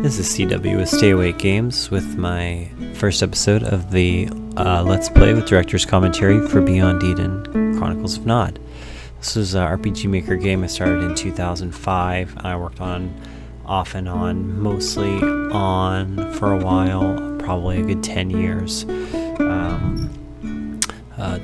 This is CW with Stay Awake Games with my first episode of the Let's Play with Director's Commentary for Beyond Eden, Chronicles of Nod. This is an RPG Maker game I started in 2005. I worked on off and on, mostly on for a while, probably a good 10 years.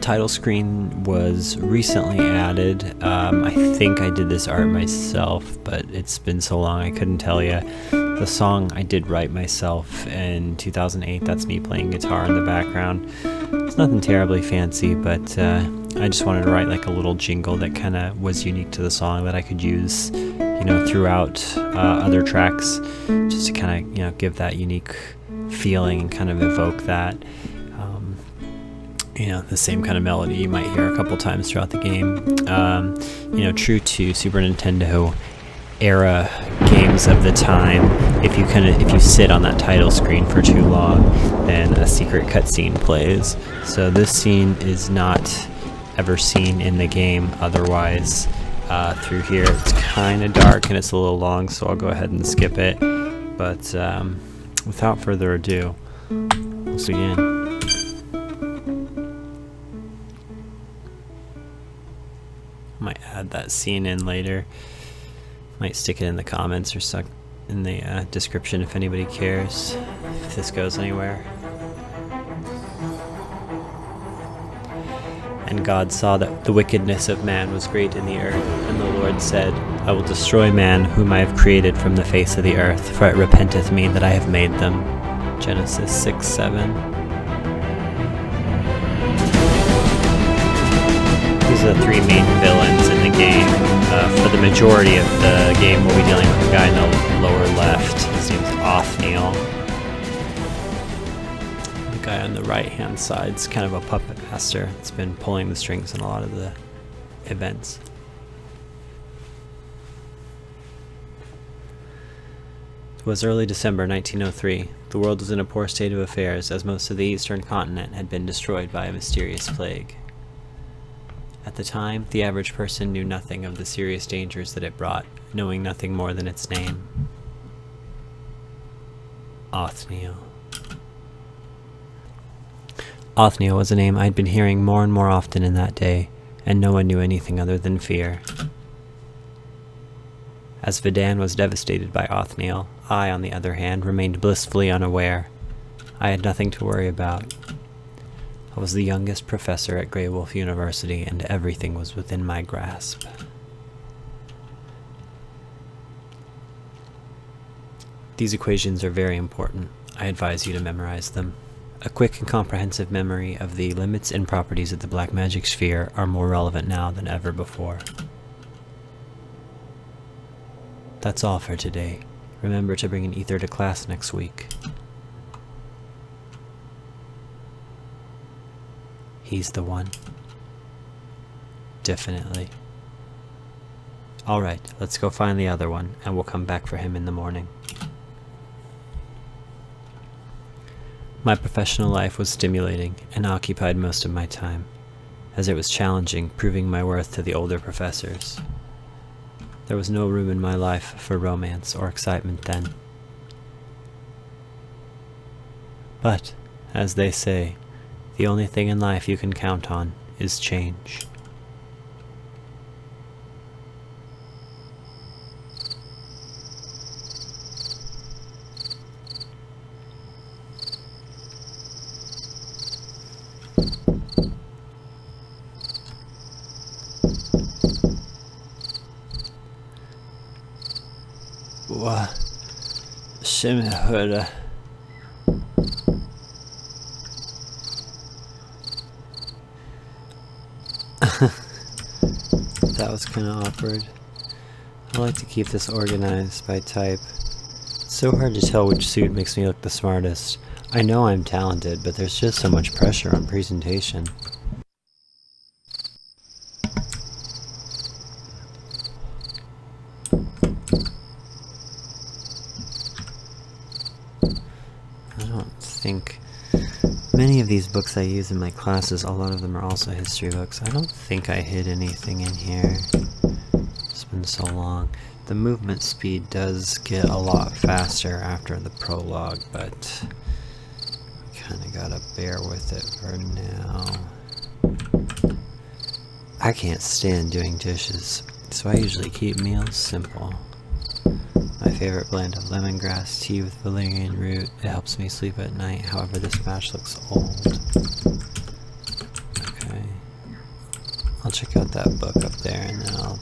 Title screen was recently added. I think I did this art myself, but it's been so long I couldn't tell you. The song I did write myself in 2008. That's me playing guitar in the background. It's nothing terribly fancy, but I just wanted to write like a little jingle that kind of was unique to the song that I could use, throughout other tracks, just to kind of, give that unique feeling and kind of evoke that. The same kind of melody you might hear a couple times throughout the game. True to Super Nintendo era games of the time, if you sit on that title screen for too long, then a secret cutscene plays. So this scene is not ever seen in the game otherwise. Through here it's kind of dark and it's a little long, so I'll go ahead and skip it. But without further ado, let's begin. Might add that scene in later. Might stick it in the comments or stuck in the description if anybody cares, if this goes anywhere. And God saw that the wickedness of man was great in the earth, and the Lord said, I will destroy man whom I have created from the face of the earth, for it repenteth me that I have made them. Genesis 6:7. These are the three main villains in the game. For the majority of the game, we'll be dealing with the guy in the lower left. His name's Othniel. The guy on the right-hand side is kind of a puppet master. It's been pulling the strings in a lot of the events. It was early December 1903. The world was in a poor state of affairs, as most of the eastern continent had been destroyed by a mysterious plague. At the time, the average person knew nothing of the serious dangers that it brought, knowing nothing more than its name. Othniel. Othniel was a name I'd been hearing more and more often in that day, and no one knew anything other than fear. As Vidan was devastated by Othniel, I, on the other hand, remained blissfully unaware. I had nothing to worry about. I was the youngest professor at Grey Wolf University, and everything was within my grasp. These equations are very important. I advise you to memorize them. A quick and comprehensive memory of the limits and properties of the black magic sphere are more relevant now than ever before. That's all for today. Remember to bring an ether to class next week. He's the one. Definitely. Alright, let's go find the other one, and we'll come back for him in the morning. My professional life was stimulating and occupied most of my time, as it was challenging proving my worth to the older professors. There was no room in my life for romance or excitement then. But, as they say, the only thing in life you can count on is change. Shimhura. That was kind of awkward. I like to keep this organized by type. It's so hard to tell which suit makes me look the smartest. I know I'm talented, but there's just so much pressure on presentation. I don't think many of these books I use in my classes, a lot of them are also history books. I don't think I hid anything in here. It's been so long. The movement speed does get a lot faster after the prologue, but kind of gotta bear with it for now. I can't stand doing dishes, so I usually keep meals simple. My favorite blend of lemongrass tea with valerian root. It helps me sleep at night. However, this match looks old. Okay. I'll check out that book up there and then I'll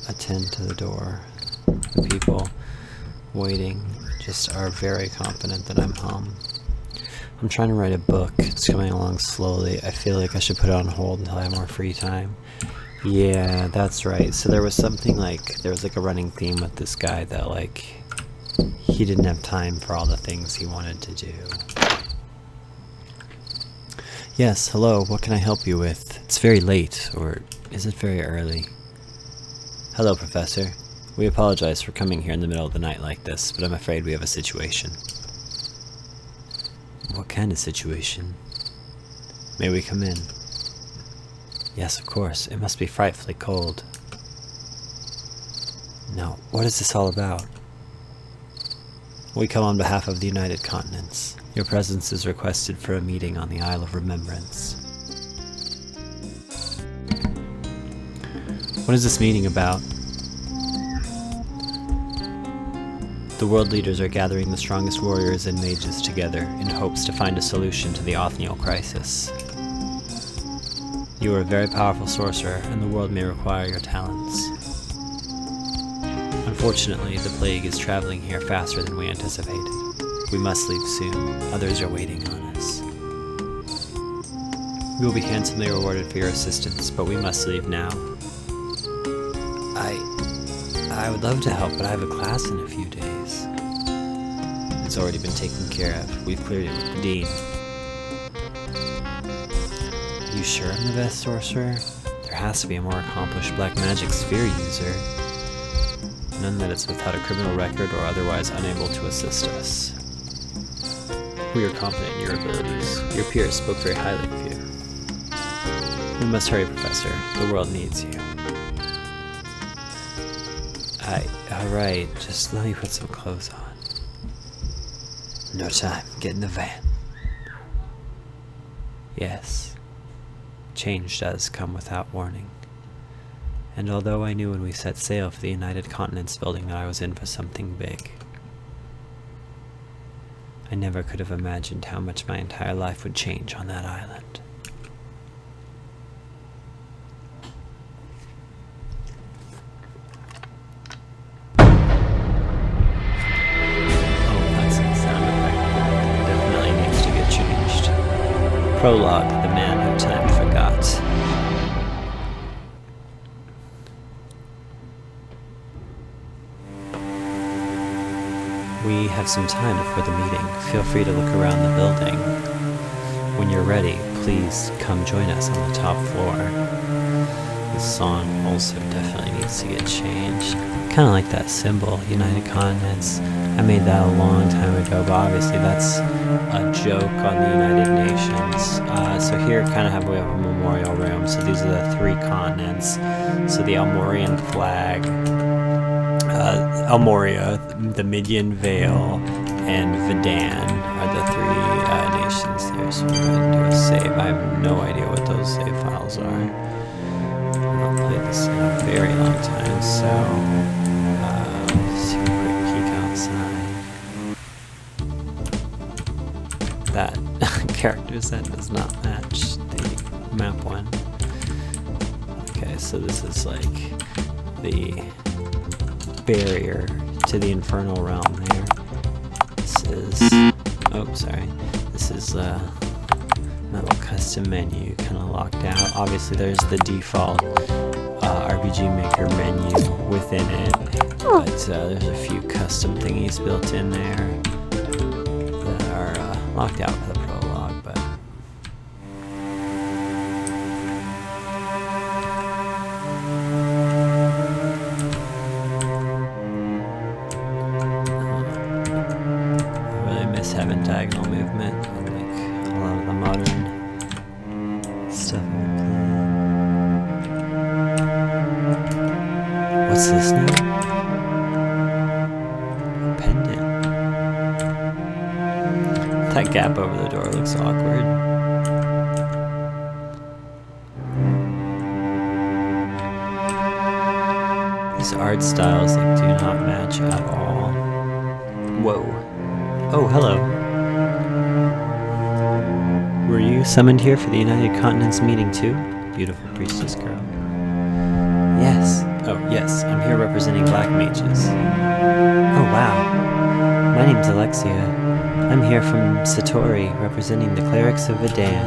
attend to the door. The people waiting just are very confident that I'm home. I'm trying to write a book. It's coming along slowly. I feel like I should put it on hold until I have more free time. Yeah, that's right. So there was something like, there was like a running theme with this guy that like, he didn't have time for all the things he wanted to do. Yes, hello, what can I help you with? It's very late, or is it very early? Hello, Professor. We apologize for coming here in the middle of the night like this, but I'm afraid we have a situation. What kind of situation? May we come in? Yes, of course. It must be frightfully cold. Now, what is this all about? We come on behalf of the United Continents. Your presence is requested for a meeting on the Isle of Remembrance. What is this meeting about? The world leaders are gathering the strongest warriors and mages together in hopes to find a solution to the Othniel crisis. You are a very powerful sorcerer, and the world may require your talents. Unfortunately, the plague is traveling here faster than we anticipated. We must leave soon. Others are waiting on us. We will be handsomely rewarded for your assistance, but we must leave now. I would love to help, but I have a class in a few days. It's already been taken care of. We've cleared it with the Dean. Are you sure I'm the best sorcerer? There has to be a more accomplished black magic sphere user. None that is without a criminal record or otherwise unable to assist us. We are confident in your abilities. Your peers spoke very highly of you. We must hurry, Professor. The world needs you. Alright, just let me put some clothes on. No time. Get in the van. Yes. Change does come without warning. And although I knew when we set sail for the United Continents building that I was in for something big, I never could have imagined how much my entire life would change on that island. Prologue, the man who time forgot. We have some time before the meeting. Feel free to look around the building. When you're ready, please come join us on the top floor. This song also definitely needs to get changed. Kind of like that symbol, United Continents. I made that a long time ago, but obviously that's a joke on the United Nations. So here we have a memorial room. So these are the three continents. So the Almorian flag, Almoria, the Midian Vale, and Vidan are the three nations there. So we're going to do a save. I have no idea what those save files are. I've not played this in a very long time, so let's do a quick peek outside. That character set does not match the map one. Okay, so this is like the barrier to the infernal realm there. This is, oh sorry, this is my little custom menu, kind of locked out. Obviously there's the default RPG Maker menu within it, but there's a few custom thingies built in there that are locked out for the prologue, but That gap over the door looks awkward. These art styles do not match at all. Whoa. Oh, hello. Were you summoned here for the United Continents meeting too? Beautiful priestess girl. Yes. Oh, yes. I'm here representing black mages. Oh, wow. My name's Alexia. I'm here from Satori, representing the clerics of Vidan.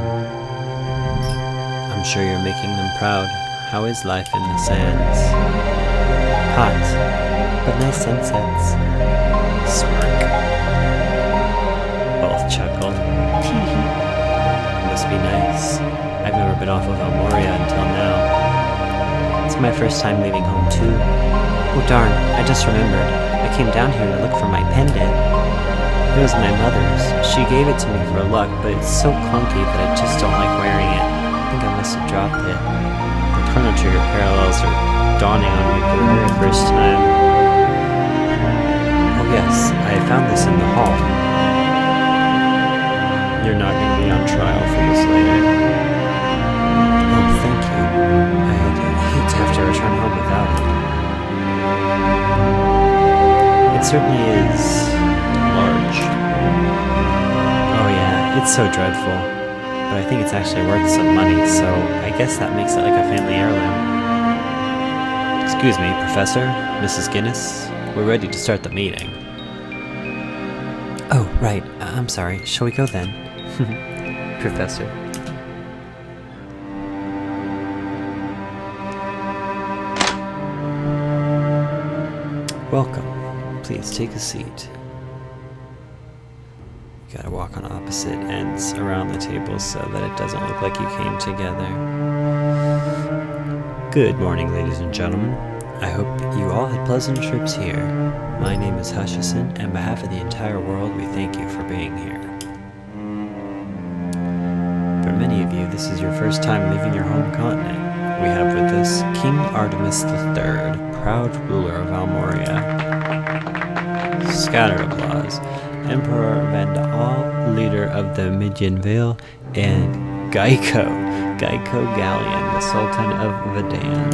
I'm sure you're making them proud. How is life in the sands? Hot, but nice sunsets. Smirk. Both chuckle. Must be nice. I've never been off of Almoria until now. It's my first time leaving home too. Oh darn, I just remembered. I came down here to look for my pendant. It was my mother's. She gave it to me for luck, but it's so clunky that I just don't like wearing it. I think I must have dropped it. The Chrono Trigger parallels are dawning on me for the very first time. Oh yes, I found this in the hall. You're not going to be on trial for this later. Oh, thank you. I'd hate to have to return home without it. It certainly is large. Oh yeah, it's so dreadful. But I think it's actually worth some money, so I guess that makes it like a family heirloom. Excuse me, Professor, Mrs. Guinness. We're ready to start the meeting. Oh, right. I'm sorry. Shall we go then? Professor. Welcome. Please take a seat. You gotta walk on opposite ends around the table so that it doesn't look like you came together. Good morning, ladies and gentlemen. I hope you all had pleasant trips here. My name is Hutchison, and on behalf of the entire world, we thank you for being here. For many of you, this is your first time leaving your home continent. We have with us King Artemis III, proud ruler of Almoria. Scatter applause. Emperor Vandal, leader of the Midian Vale, and Geico Gallion, the Sultan of Vidan.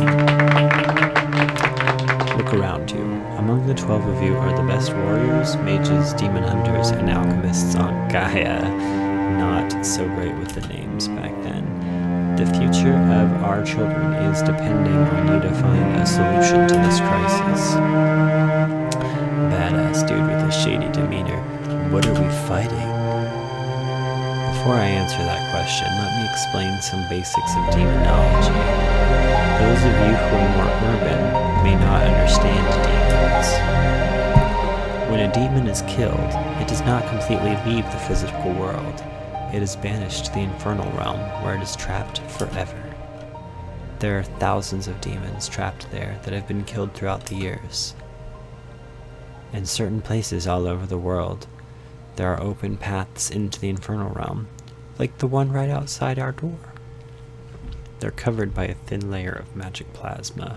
Look around you. Among the 12 of you are the best warriors, mages, demon hunters, and alchemists on Gaia. Not so great with the names back then. The future of our children is depending on you to find a solution to this crisis. Badass dude with a shady demeanor. What are we fighting? Before I answer that question, let me explain some basics of demonology. Those of you who are more urban may not understand demons. When a demon is killed, it does not completely leave the physical world. It is banished to the infernal realm, where it is trapped forever. There are thousands of demons trapped there that have been killed throughout the years. In certain places all over the world, there are open paths into the infernal realm, like the one right outside our door. They're covered by a thin layer of magic plasma.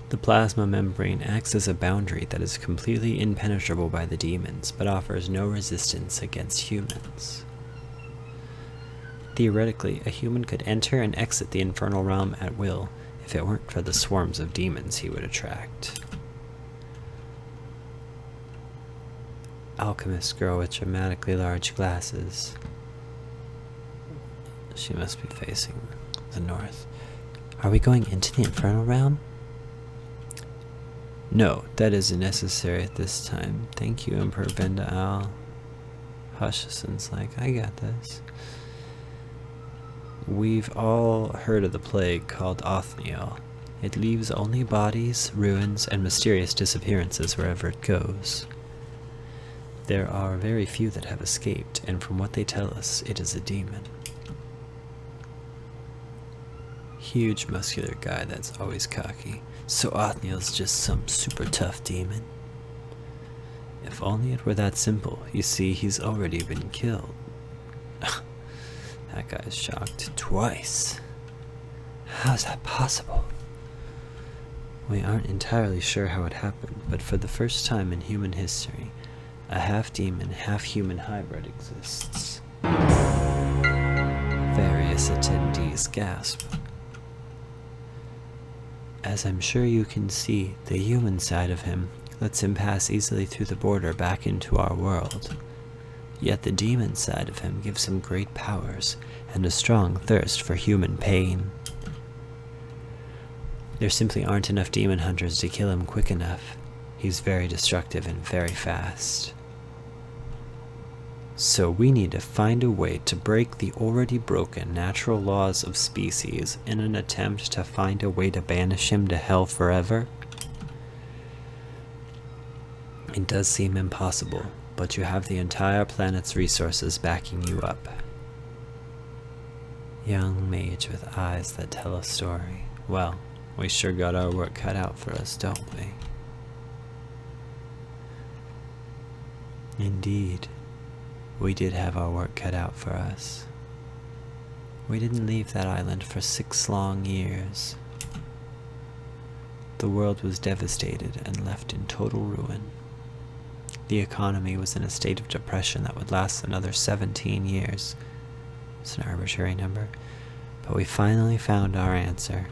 The plasma membrane acts as a boundary that is completely impenetrable by the demons, but offers no resistance against humans. Theoretically, a human could enter and exit the infernal realm at will if it weren't for the swarms of demons he would attract. Alchemist girl with dramatically large glasses. She must be facing the north. Are we going into the infernal realm? No, that isn't necessary at this time. Thank you, Emperor Bendaal. Hutchison's like, I got this. We've all heard of the plague called Othniel. It leaves only bodies, ruins, and mysterious disappearances wherever it goes. There are very few that have escaped, and from what they tell us, it is a demon. Huge muscular guy that's always cocky. So Othniel's just some super tough demon? If only it were that simple. You see, he's already been killed. That guy's shocked twice. How's that possible? We aren't entirely sure how it happened, but for the first time in human history, A half-demon, half-human hybrid exists. Various attendees gasp. As I'm sure you can see, the human side of him lets him pass easily through the border back into our world. Yet the demon side of him gives him great powers and a strong thirst for human pain. There simply aren't enough demon hunters to kill him quick enough. He's very destructive and very fast. So we need to find a way to break the already broken natural laws of species in an attempt to find a way to banish him to hell forever. It does seem impossible, but you have the entire planet's resources backing you up. Young mage with eyes that tell a story. Well, we sure got our work cut out for us, don't we? Indeed, we did have our work cut out for us. We didn't leave that island for 6 long years. The world was devastated and left in total ruin. The economy was in a state of depression that would last another 17 years. It's an arbitrary number, but we finally found our answer.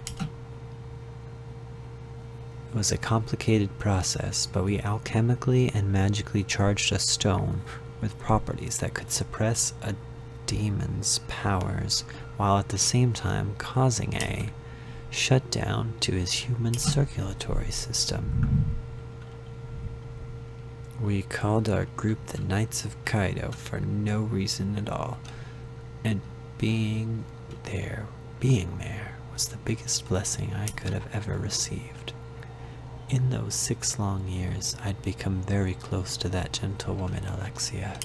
It was a complicated process, but we alchemically and magically charged a stone with properties that could suppress a demon's powers, while at the same time causing a shutdown to his human circulatory system. We called our group the Knights of Kaido for no reason at all, and being there was the biggest blessing I could have ever received. In those 6 long years, I'd become very close to that gentlewoman Alexia.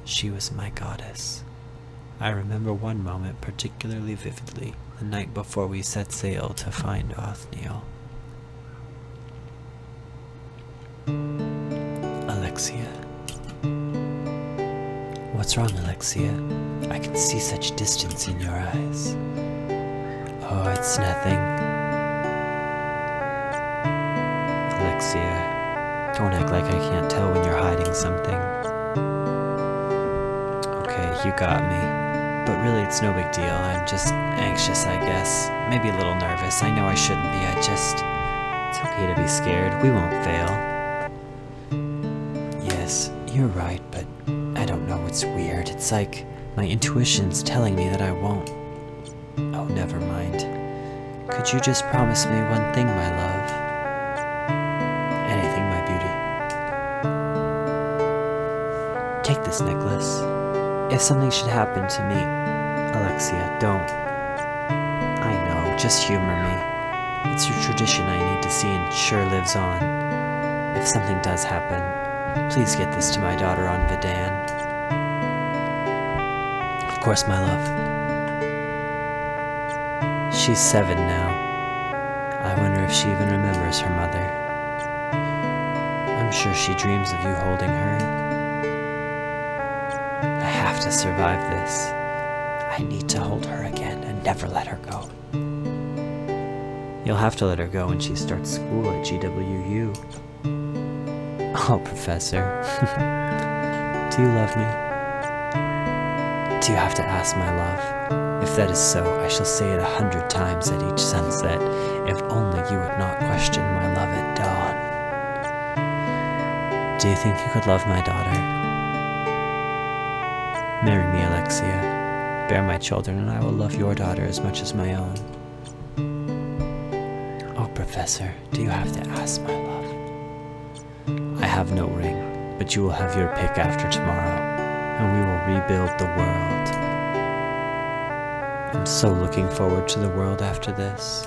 She was my goddess. I remember one moment particularly vividly, the night before we set sail to find Othniel. Alexia. What's wrong, Alexia? I can see such distance in your eyes. Oh, it's nothing. Alexia, don't act like I can't tell when you're hiding something. Okay, you got me. But really, it's no big deal. I'm just anxious, I guess. Maybe a little nervous. I know I shouldn't be. It's okay to be scared. We won't fail. Yes, you're right, but I don't know. It's weird. It's like my intuition's telling me that I won't. Oh, never mind. Could you just promise me one thing, my love? Anything, my beauty. Take this necklace. If something should happen to me, Alexia, don't. I know, just humor me. It's your tradition I need to see and sure lives on. If something does happen, please get this to my daughter on Vidan. Of course, my love. She's 7 now. I wonder if she even remembers her mother. I'm sure she dreams of you holding her. I have to survive this. I need to hold her again and never let her go. You'll have to let her go when she starts school at GWU. Oh, Professor. Do you love me? Do you have to ask, my love? If that is so, I shall say it 100 times at each sunset, if only you would not question my love at dawn. Do you think you could love my daughter? Marry me, Alexia. Bear my children, and I will love your daughter as much as my own. Oh, Professor, do you have to ask, my love? I have no ring, but you will have your pick after tomorrow, and we will rebuild the world. I'm so looking forward to the world after this.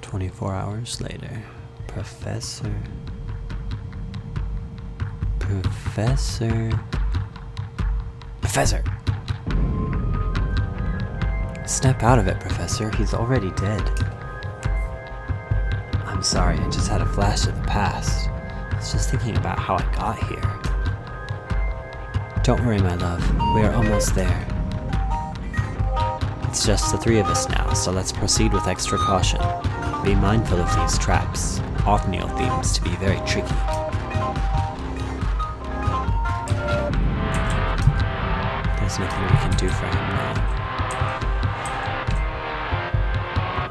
"24 hours later, Professor. Snap out of it, Professor. He's already dead. I'm sorry, I just had a flash of the past. I was just thinking about how I got here. Don't worry, my love. We are almost there. It's just the three of us now, so let's proceed with extra caution. Be mindful of these traps. Othniel seems to be very tricky. There's nothing we can do for him now.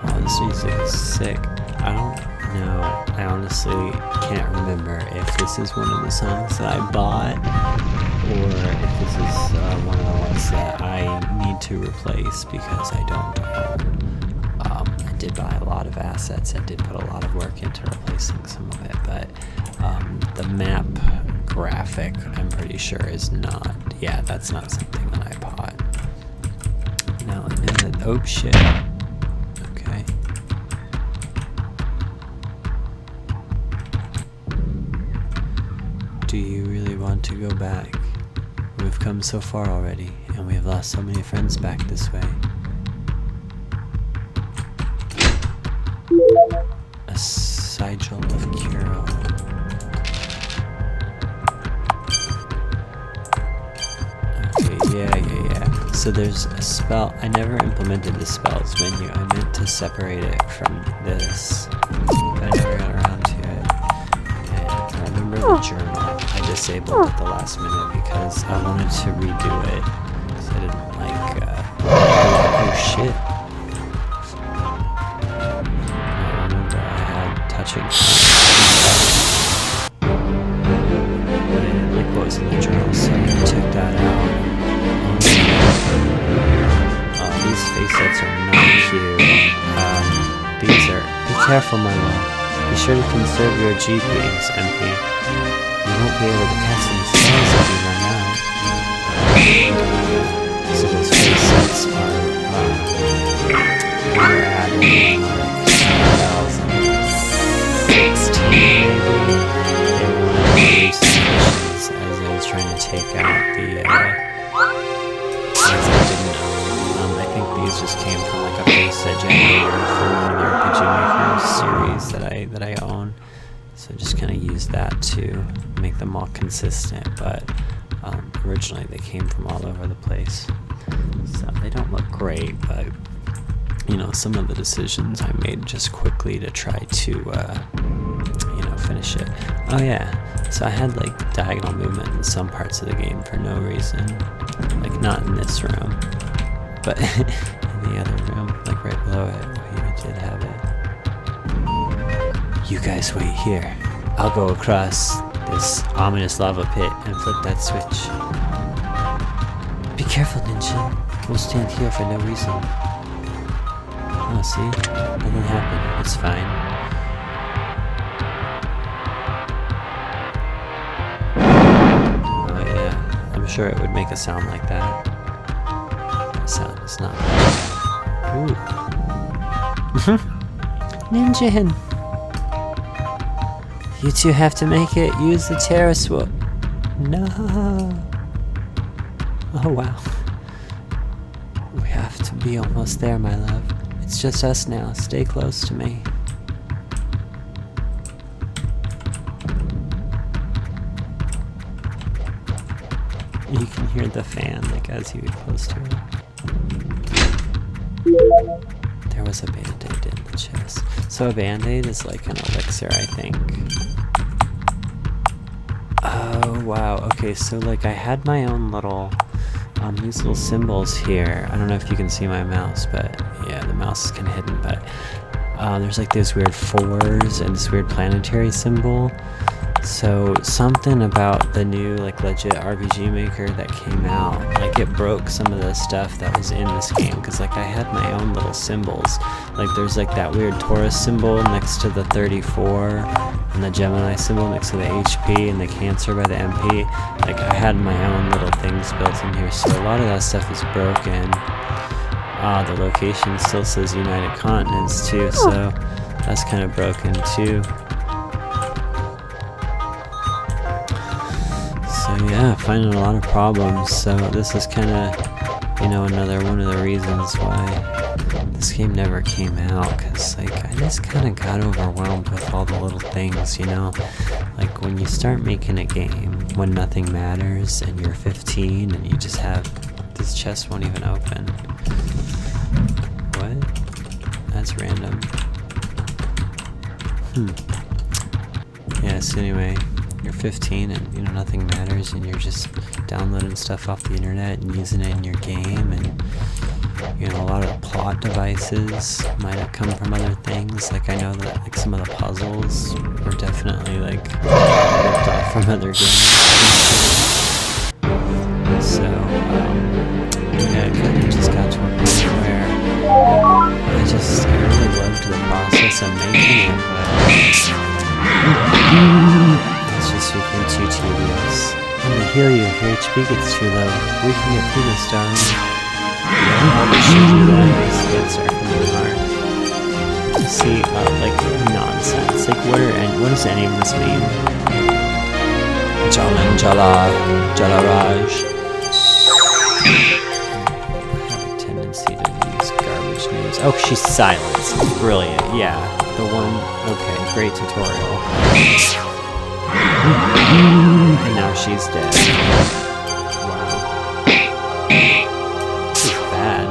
Oh, this music is sick. I don't know. I honestly can't remember if this is one of the songs that I bought or if this is one of the ones that I need to replace because I don't own. I did buy a lot of assets and did put a lot of work into replacing some of it, but the map graphic, I'm pretty sure, is not. Yeah, that's not something that I bought. No, oh shit. Okay. Do you really want to go back? We've come so far already, and we have lost so many friends back this way. A sigil of Kuro. Okay, yeah. So there's a spell. I never implemented the spells menu. I meant to separate it from this, but I never got around to it. And I remember the journal I disabled at the last minute because I wanted to redo it. Because I didn't like, oh shit. Touching. But I didn't like what was in the journal, so I took that out. These face sets are not cute. These are. Be careful, my love. Be sure to conserve your GPs, MP. You won't be able to cast any spells if you run out. So those face sets are. We're adding spells. 16 maybe. They wanted to do some missions as I was trying to take out the ones I didn't own. I think these just came from like a base set generator from one of the RPG Maker series that I own. So just kind of use that to make them all consistent, but originally they came from all over the place. So they don't look great, but you know, some of the decisions I made just quickly to try to, you know, finish it. Oh yeah, so I had like diagonal movement in some parts of the game for no reason. Like not in this room, but in the other room, like right below it, where you did have it. You guys wait here. I'll go across this ominous lava pit and flip that switch. Be careful, Ninja. We'll stand here for no reason. Oh, see? Nothing happened. It's fine. Oh, yeah. I'm sure it would make a sound like that. That sound is not bad. Ooh. Ninja! You two have to make it. Use the terror swoop. No. Oh, wow. We have to be almost there, my love. It's just us now. Stay close to me. You can hear the fan, like, as you get close to it. There was a band-aid in the chest. So a band-aid is like an elixir, I think. Oh, wow. Okay, so, like, I had my own little... these little symbols here. I don't know if you can see my mouse, but yeah, the mouse is kind of hidden, but there's like those weird 4s and this weird planetary symbol. So something about the new like legit RPG Maker that came out, like it broke some of the stuff that was in this game, because like I had my own little symbols. Like there's like that weird Taurus symbol next to the 34 and the Gemini symbol next to the HP and the Cancer by the MP. Like I had my own little things built in here, so a lot of that stuff is broken. The location still says United Continents too, so that's kind of broken too. So yeah, finding a lot of problems. So this is kind of, you know, another one of the reasons why this game never came out, because like I just kind of got overwhelmed with all the little things, you know. Like when you start making a game when nothing matters and you're 15 and you just have this chest won't even open. that's random. Yeah, so anyway, you're 15 and you know nothing matters and you're just downloading stuff off the internet and using it in your game, and you know a lot of the plot devices might have come from other things. Like I know that like some of the puzzles were definitely like ripped off from other games. So yeah, it kind of just got to a point where I really loved the process of making it, but it's just became too tedious. When they heal you if your HP gets too low, we can get through this, darling. Yeah, I'll just shoot you that makes the good start from the heart. See, like, nonsense. Like, what does any of this mean? Jalan Jala, Jalaraj. I have a tendency to use garbage names. Oh, she's silenced. Brilliant. Yeah, the one. Okay, great tutorial. And now she's dead. Wow. This is bad.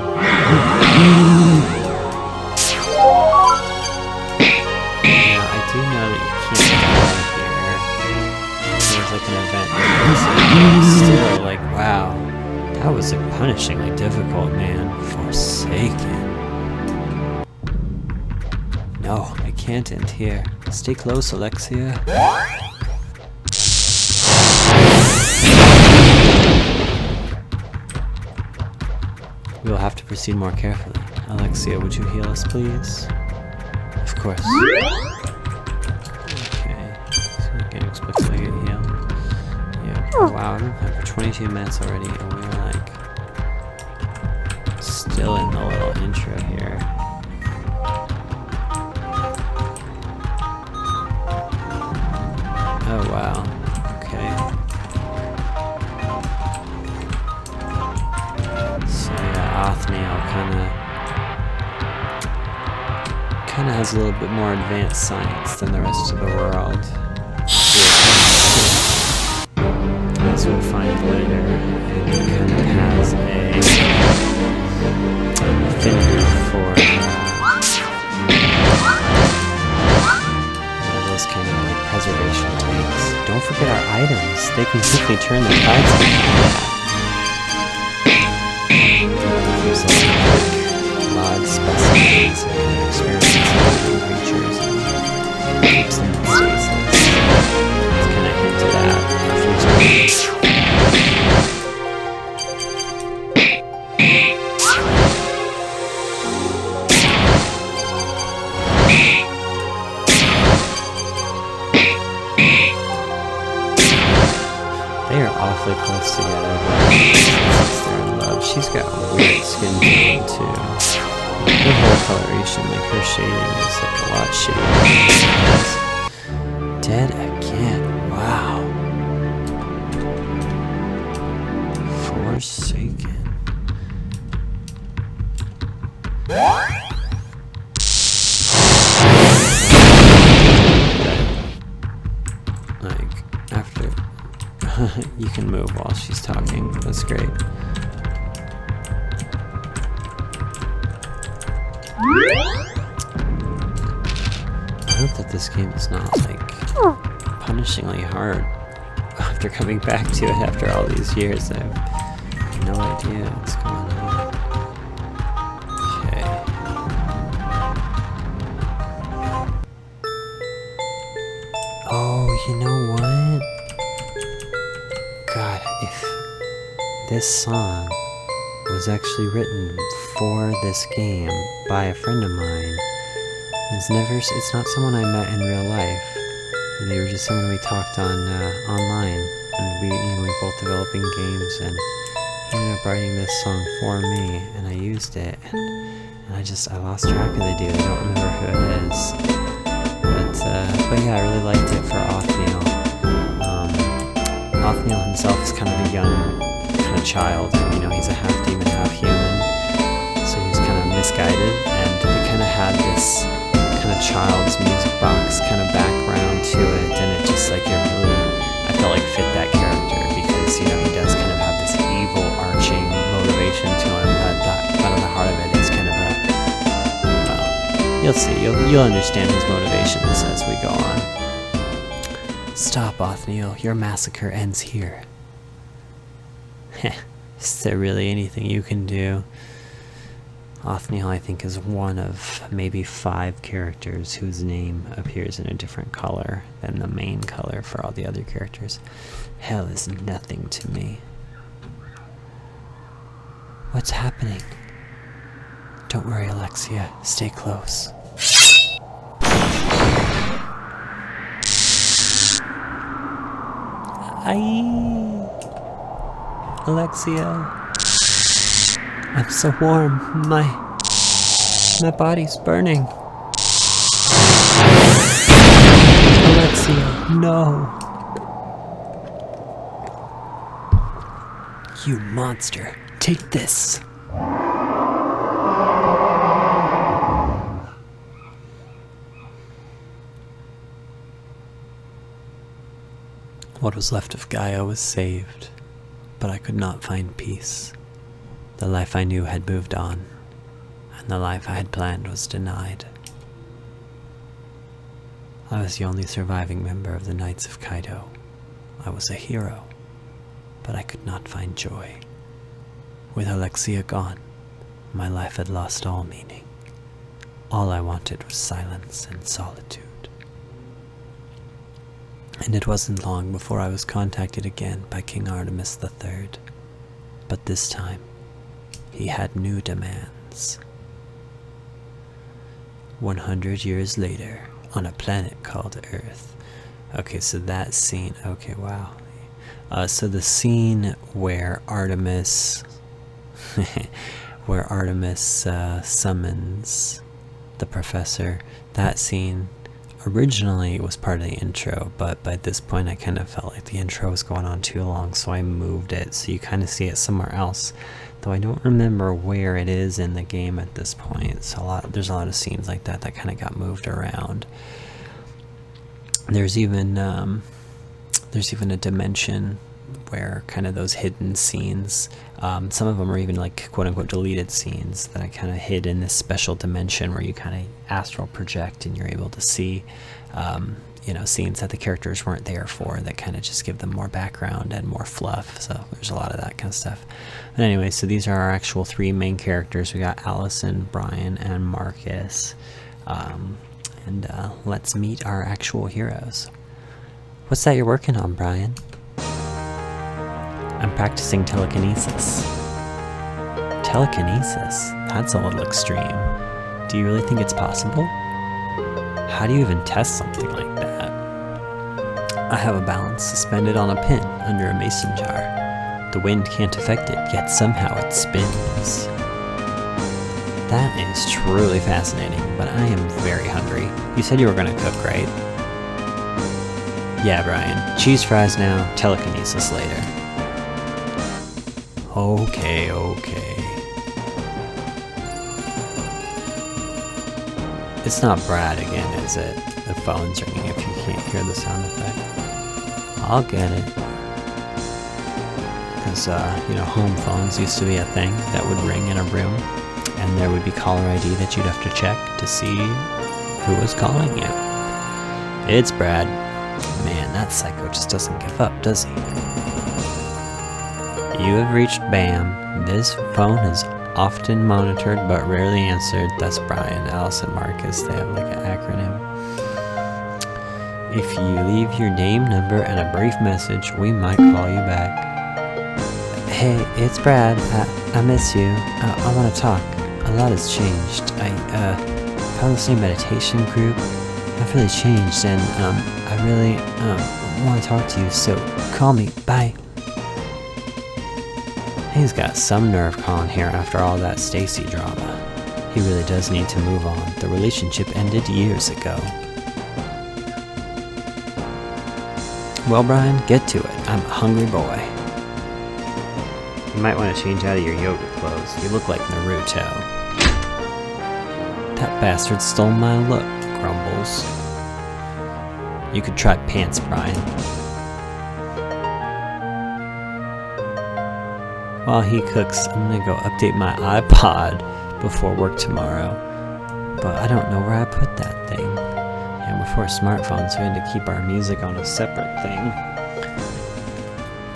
Now, I do know that you can't die here. There's like an event there. Still, like, wow. That was like punishingly difficult, man. Forsaken. No, I can't end here. Stay close, Alexia. We will have to proceed more carefully. Alexia, would you heal us, please? Of course. Okay. So I can explicitly get healed. Yeah. Oh, wow, I've been playing for 22 minutes already, and we're like still in the little intro here. Oh wow. Okay. So yeah, Othniel kinda has a little bit more advanced science than the rest of the world. As we'll find later, and he kind of has a affinity for those kind of like preservation tanks. Don't forget our items. They can quickly turn the tides on. There's like large specimens and experiments with creatures and keeps them in stasis. It's kind of hinted at a few times. They are awfully close together, but they're in love. She's got weird skin tone too. Her whole coloration, like her shading is like a lot shadier. Dead again. Wow. Forsaken. Like after. You can move while she's talking. That's great. I hope that this game is not like punishingly hard after coming back to it after all these years. I have no idea what's going on. Okay. Oh, you know what? God, if this song was actually written for this game by a friend of mine, it's not someone I met in real life. They were just someone we talked on online, and we were both developing games, and he ended up writing this song for me, and I used it, and I lost track of the dude. I don't remember who it is, but yeah, I really liked it for Othniel. Othniel himself is kind of a young kind of child. You know, he's a half demon, half human, so he was kind of misguided, and it kind of had this kind of child's music box kind of background to it, and it just like it really, I felt like fit that character because you know he does kind of have this evil arching motivation to him, but at the heart of it is kind of a You'll see. You'll understand his motivations as we go on. Stop, Othniel. Your massacre ends here. Heh. Is there really anything you can do? Othniel, I think, is one of maybe 5 characters whose name appears in a different color than the main color for all the other characters. Hell is nothing to me. What's happening? Don't worry, Alexia. Stay close. Aye. Alexia. I'm so warm. My body's burning. Alexia, no. You monster. Take this. What was left of Gaia was saved, but I could not find peace. The life I knew had moved on, and the life I had planned was denied. I was the only surviving member of the Knights of Kaido. I was a hero, but I could not find joy. With Alexia gone, my life had lost all meaning. All I wanted was silence and solitude. And it wasn't long before I was contacted again by King Artemis III. But this time, he had new demands. 100 years later, on a planet called Earth. Okay, so that scene, okay, wow. So the scene where Artemis, summons the professor, that scene originally was part of the intro, but by this point I kind of felt like the intro was going on too long, so I moved it, so you kind of see it somewhere else. Though I don't remember where it is in the game at this point. So there's a lot of scenes like that kind of got moved around. There's even a dimension where kind of those hidden scenes, some of them are even like quote-unquote deleted scenes that I kind of hid in this special dimension where you kind of astral project and you're able to see scenes that the characters weren't there for, that kind of just give them more background and more fluff. So there's a lot of that kind of stuff. But anyway, so these are our actual 3 main characters. We got Allison, Brian, and Marcus. Let's meet our actual heroes. What's that you're working on, Brian? I'm practicing telekinesis. Telekinesis? That's a little extreme. Do you really think it's possible? How do you even test something like that? I have a balance suspended on a pin under a mason jar. The wind can't affect it, yet somehow it spins. That is truly fascinating, but I am very hungry. You said you were going to cook, right? Yeah, Brian. Cheese fries now, telekinesis later. Okay. It's not Brad again, is it? The phone's ringing if you can't hear the sound effect. I'll get it. Because, home phones used to be a thing that would ring in a room, and there would be caller ID that you'd have to check to see who was calling you. It's Brad. Man, that psycho just doesn't give up, does he? You have reached BAM. This phone is often monitored but rarely answered. That's Brian, Allison, Marcus. They have like an acronym. If you leave your name, number, and a brief message, we might call you back. Hey, it's Brad. I miss you. I want to talk. A lot has changed. I found this new meditation group. I've really changed, and I really want to talk to you, so call me. Bye. He's got some nerve calling here after all that Stacy drama. He really does need to move on. The relationship ended years ago. Well, Brian, get to it. I'm a hungry boy. You might want to change out of your yoga clothes. You look like Naruto. That bastard stole my look, Grumbles. You could try pants, Brian. While he cooks, I'm gonna go update my iPod before work tomorrow. but I don't know where I put that thing. And before smartphones, we had to keep our music on a separate thing.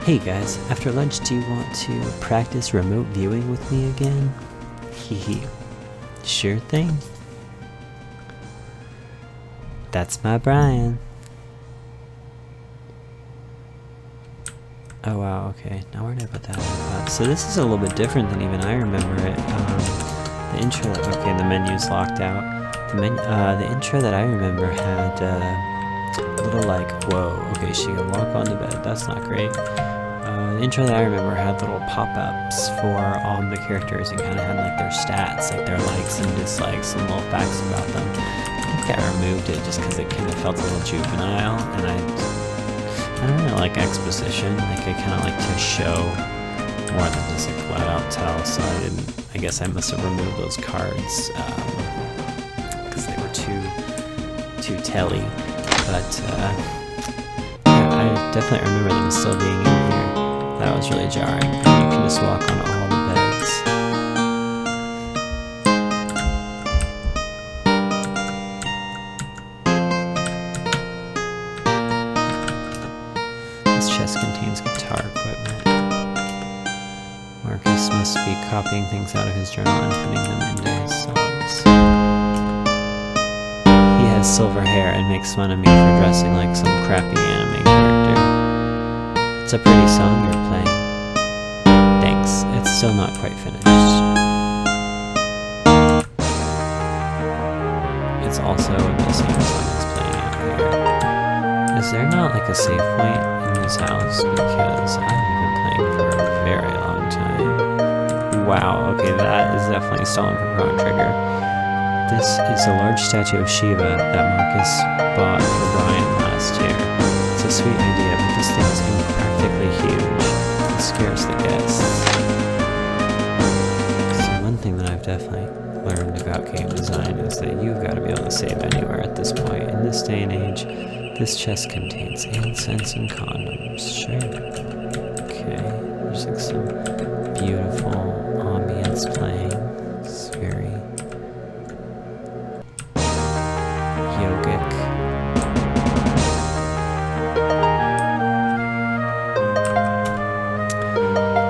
Hey guys, after lunch, do you want to practice remote viewing with me again? Hehe. Sure thing. That's my Brian. Oh wow, okay. Now where did I put that? So this is a little bit different than even I remember it. The intro, okay, the menu's locked out. The intro that I remember had a little like, whoa, okay, she can walk on the bed. That's not great. The intro that I remember had little pop-ups for all the characters and kind of had like their stats, like their likes and dislikes and little facts about them. I think I removed it just because it kind of felt a little juvenile, and I don't really like exposition. Like I kind of like to show more than just like flat out tell. So I guess I must have removed those cards because they were too telly. But I definitely remember them still being in here. That was really jarring. And you can just walk on all the beds. This chest contains guitar equipment. Marcus must be copying things out of his journal and putting them into his songs. He has silver hair and makes fun of me for dressing like some crappy anime character. It's a pretty song you're playing. Thanks, it's still not quite finished. It's also the same song that's playing out here. Is there not like a save point in this house? Because I've been playing for a very long time. Wow, okay, that is definitely stolen from Chrono Trigger. This is a large statue of Shiva that Marcus bought for Brian last year. It's a sweet idea, but this thing is impractically huge. It scares the guests. So one thing that I've definitely learned about game design is that you've got to be able to save anywhere at this point. In this day and age, this chest contains incense and condoms. Sure. Okay, there's like some beautiful ambience playing. It's very yogic.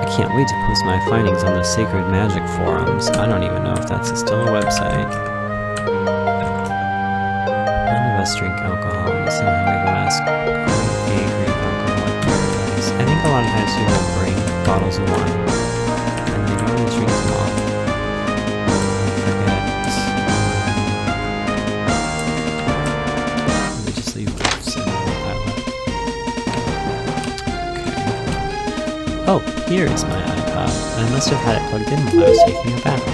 I can't wait to post my findings on the Sacred Magic forums. I don't even know if that's still a website. None of us drink alcohol, but somehow we go ask a great alcoholic paradise. I think a lot of times people bring bottles of wine, and they don't always drink them all. I forget. They just leave gifts in the pile up. Okay. Oh, here is my iPod. I must have had it plugged in while I was taking a bath.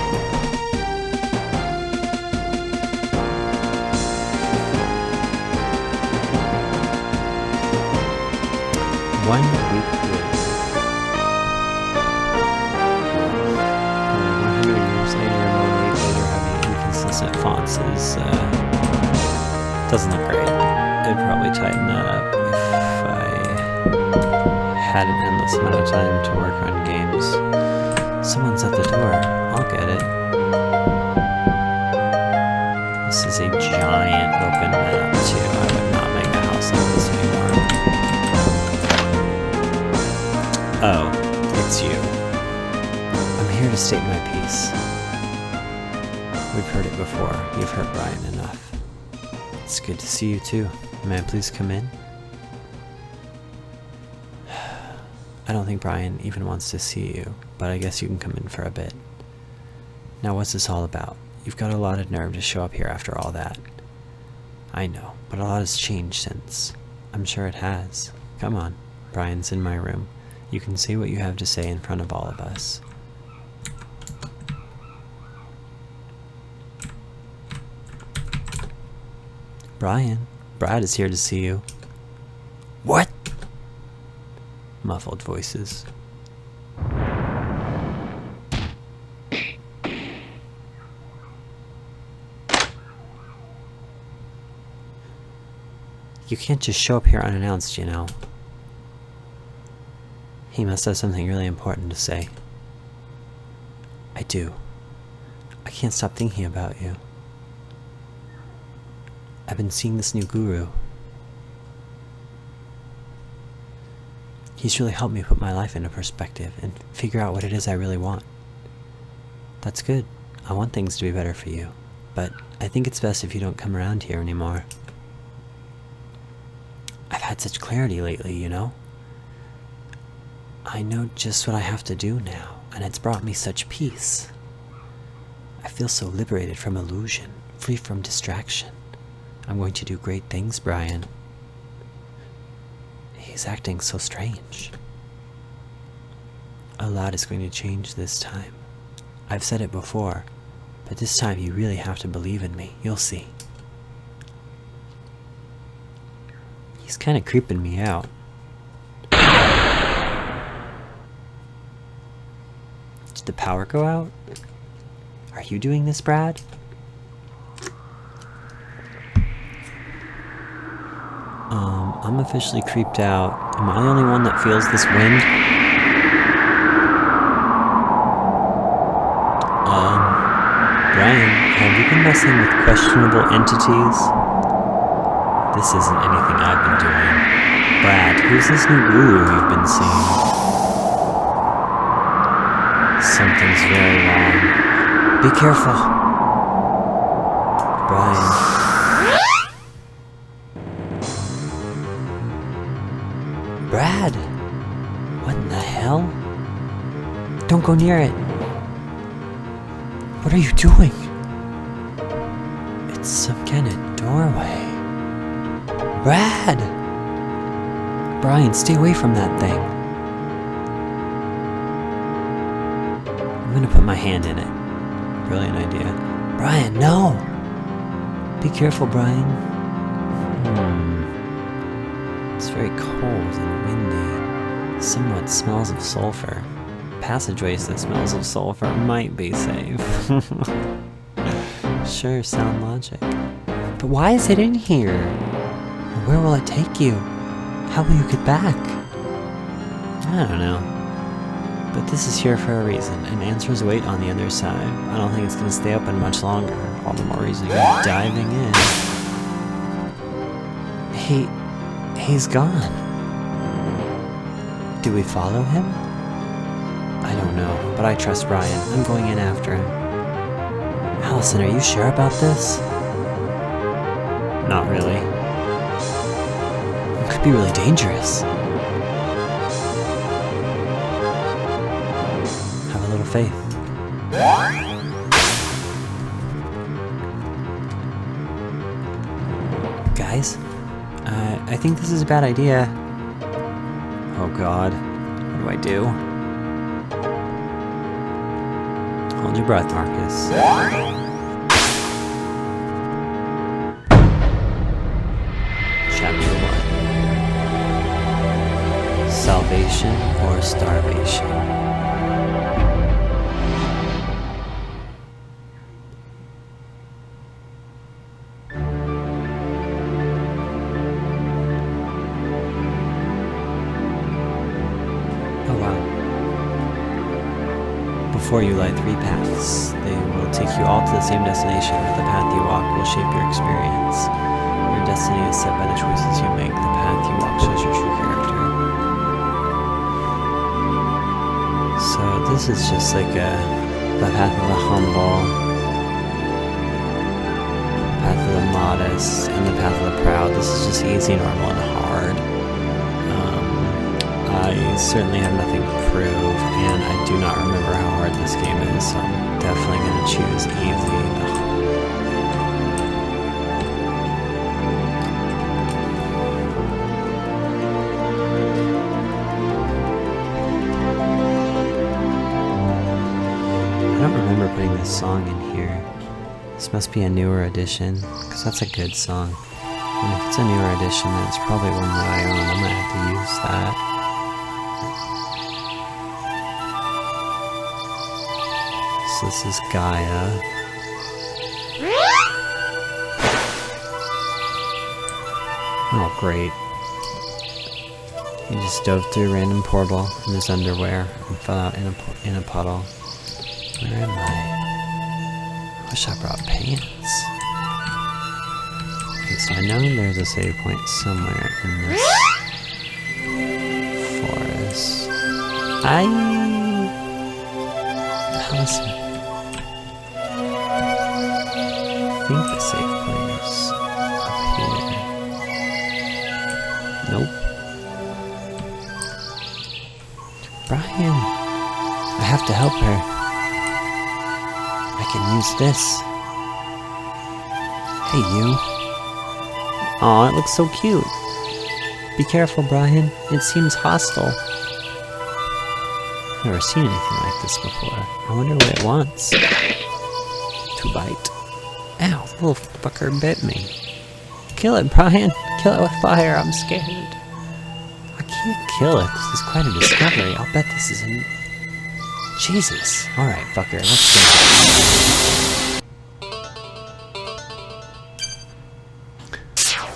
One week later. 100 years later, and 1 week later, having inconsistent fonts is, doesn't look great. I'd probably tighten that up if I had an endless amount of time to work on games. Someone's at the door. I'll get it. This is a giant open map, too. I would not make a house like this anymore. Oh, it's you. I'm here to state my piece. We've heard it before. You've heard Brian enough. It's good to see you too. May I please come in? I don't think Brian even wants to see you, but I guess you can come in for a bit. Now what's this all about? You've got a lot of nerve to show up here after all that. I know, but a lot has changed since. I'm sure it has. Come on, Brian's in my room. You can say what you have to say in front of all of us. Brian, Brad is here to see you. What? Muffled voices. You can't just show up here unannounced, you know. He must have something really important to say. I do. I can't stop thinking about you. I've been seeing this new guru. He's really helped me put my life into perspective and figure out what it is I really want. That's good. I want things to be better for you, but I think it's best if you don't come around here anymore. I've had such clarity lately, you know? I know just what I have to do now, and it's brought me such peace. I feel so liberated from illusion, free from distraction. I'm going to do great things, Brian. He's acting so strange. A lot is going to change this time. I've said it before, but this time you really have to believe in me. You'll see. He's kind of creeping me out. Did the power go out? Are you doing this, Brad? I'm officially creeped out. Am I the only one that feels this wind? Brian, have you been messing with questionable entities? This isn't anything I've been doing. Brad, who's this new guru you've been seeing? Something's very wrong. Be careful. Brian. Brad! What in the hell? Don't go near it. What are you doing? It's some kind of doorway. Brad! Brian, stay away from that thing. I'm gonna put my hand in it. Brilliant idea. Brian, no! Be careful, Brian. It's very cold and windy. Somewhat smells of sulfur. Passageways that smells of sulfur might be safe. Sure, sound logic. But why is it in here? Where will it take you? How will you get back? I don't know. But this is here for a reason, and answers wait on the other side. I don't think it's going to stay open much longer. All the more reason you're diving in. He's gone. Do we follow him? I don't know, but I trust Brian. I'm going in after him. Allison, are you sure about this? Not really. It could be really dangerous. Have a little faith. Guys? I think this is a bad idea. Oh god. What do? Hold your breath, Marcus. Chapter 1. Salvation or starvation? Before you lie 3 paths. They will take you all to the same destination, but the path you walk will shape your experience. Your destiny is set by the choices you make. The path you walk shows your true character. So this is just like the path of the humble, the path of the modest, and the path of the proud. This is just easy, normal, and hard. I certainly have nothing to prove, and I do not remember how hard this game is, so I'm definitely going to choose easy. I don't remember putting this song in here. This must be a newer edition, because that's a good song. And if it's a newer edition, then it's probably one that I own. I might have to use that. So this is Gaia. Oh, great. He just dove through a random portal in his underwear and fell out in a puddle. Where am I? I wish I brought pants. These So I know there's a save point somewhere in this forest. How is it? I think the save point is up here. Nope. Brian, I have to help her. I can use this. Hey, you. Aw, it looks so cute. Be careful, Brian. It seems hostile. I've never seen anything like this before. I wonder what it wants. To bite. Ow, the little fucker bit me. Kill it, Brian. Kill it with fire. I'm scared. I can't kill it. This is quite a discovery. I'll bet this is a... Jesus. Alright, fucker. Let's go.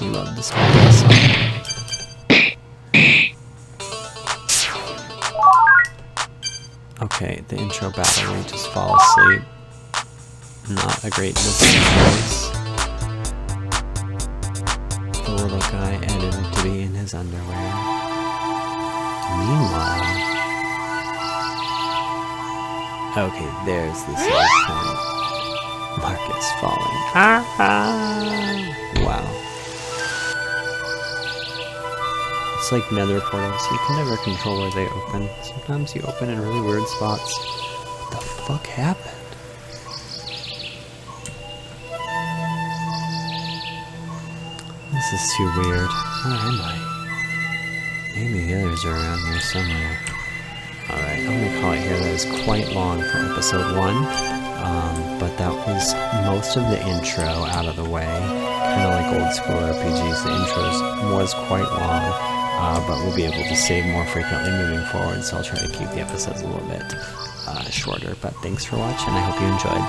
You love this one song. Okay, the intro battle, we just fall asleep. Not a great listening voice. The little guy edited to be in his underwear. Meanwhile... Okay, there's the save point. Marcus falling. Wow. It's like nether portals, you can never control where they open. Sometimes you open in really weird spots. What the fuck happened? This is too weird. Where am I? Maybe the others are around here somewhere. Alright, I'm gonna call it here. That was quite long for episode 1. But that was most of the intro out of the way. Kind of like old school RPGs, the intro was quite long. But we'll be able to save more frequently moving forward, so I'll try to keep the episodes a little bit shorter. But thanks for watching, I hope you enjoyed.